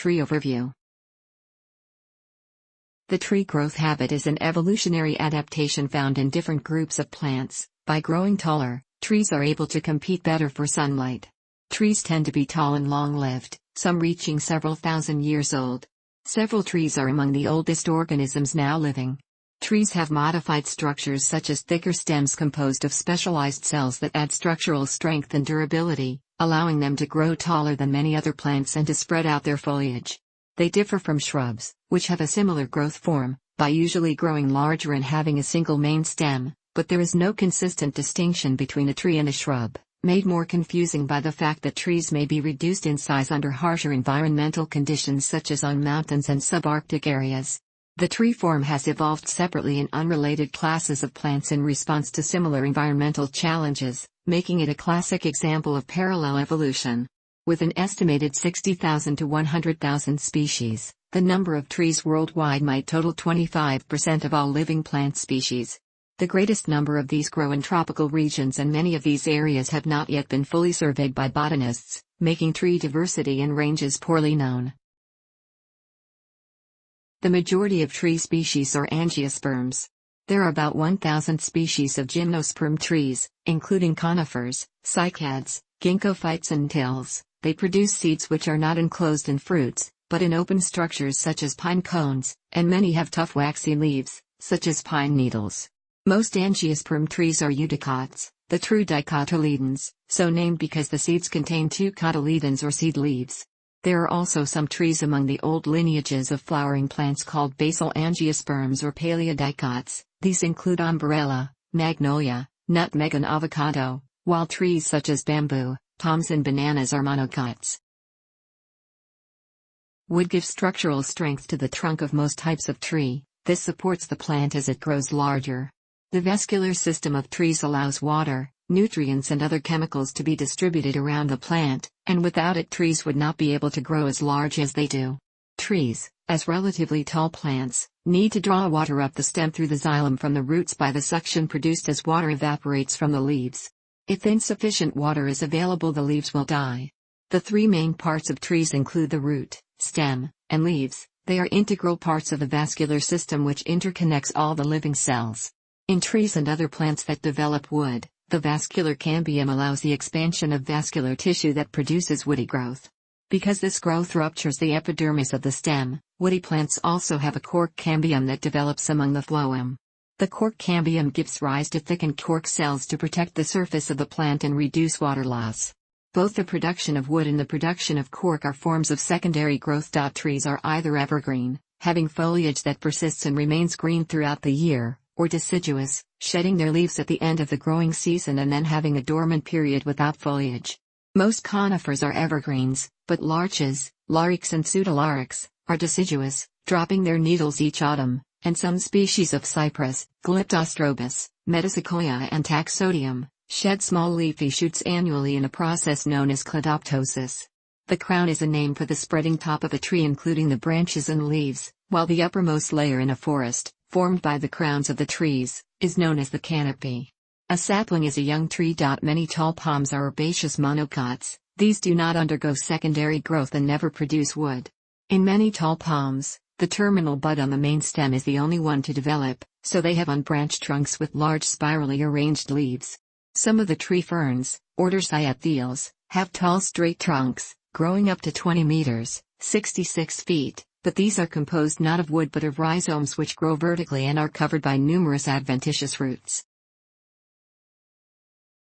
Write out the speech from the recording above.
tree overview. The tree growth habit is an evolutionary adaptation found in different groups of plants. By growing taller, trees are able to compete better for sunlight. Trees tend to be tall and long-lived, some reaching several thousand years old. Several trees are among the oldest organisms now living. Trees have modified structures such as thicker stems composed of specialized cells that add structural strength and durability, allowing them to grow taller than many other plants and to spread out their foliage. They differ from shrubs, which have a similar growth form, by usually growing larger and having a single main stem, but there is no consistent distinction between a tree and a shrub, made more confusing by the fact that trees may be reduced in size under harsher environmental conditions such as on mountains and subarctic areas. The tree form has evolved separately in unrelated classes of plants in response to similar environmental challenges, making it a classic example of parallel evolution. With an estimated 60,000 to 100,000 species, the number of trees worldwide might total 25% of all living plant species. The greatest number of these grow in tropical regions, and many of these areas have not yet been fully surveyed by botanists, making tree diversity in ranges poorly known. The majority of tree species are angiosperms. There are about 1,000 species of gymnosperm trees, including conifers, cycads, ginkgophytes and tills. They produce seeds which are not enclosed in fruits, but in open structures such as pine cones, and many have tough waxy leaves, such as pine needles. Most angiosperm trees are eudicots, the true dicotyledons, so named because the seeds contain two cotyledons or seed leaves. There are also some trees among the old lineages of flowering plants called basal angiosperms or paleodicots. These include umbrella, magnolia, nutmeg and avocado, while trees such as bamboo, palms and bananas are monocots. Wood gives structural strength to the trunk of most types of tree. This supports the plant as it grows larger. The vascular system of trees allows water, nutrients and other chemicals to be distributed around the plant, and without it trees would not be able to grow as large as they do. Trees, as relatively tall plants, need to draw water up the stem through the xylem from the roots by the suction produced as water evaporates from the leaves. If insufficient water is available, the leaves will die. The three main parts of trees include the root, stem, and leaves. They are integral parts of the vascular system which interconnects all the living cells. In trees and other plants that develop wood, the vascular cambium allows the expansion of vascular tissue that produces woody growth. Because this growth ruptures the epidermis of the stem, woody plants also have a cork cambium that develops among the phloem. The cork cambium gives rise to thickened cork cells to protect the surface of the plant and reduce water loss. Both the production of wood and the production of cork are forms of secondary growth. Trees are either evergreen, having foliage that persists and remains green throughout the year, or deciduous, shedding their leaves at the end of the growing season and then having a dormant period without foliage. Most conifers are evergreens, but larches, larix and pseudolarix, are deciduous, dropping their needles each autumn, and some species of cypress, Glyptostrobus, Metasequoia and Taxodium, shed small leafy shoots annually in a process known as cladoptosis. The crown is a name for the spreading top of a tree including the branches and leaves, while the uppermost layer in a forest, formed by the crowns of the trees, is known as the canopy. A sapling is a young tree. Many tall palms are herbaceous monocots. These do not undergo secondary growth and never produce wood. In many tall palms, the terminal bud on the main stem is the only one to develop, so they have unbranched trunks with large spirally arranged leaves. Some of the tree ferns, order Cyatheales, have tall straight trunks, growing up to 20 meters, 66 feet. But these are composed not of wood but of rhizomes which grow vertically and are covered by numerous adventitious roots.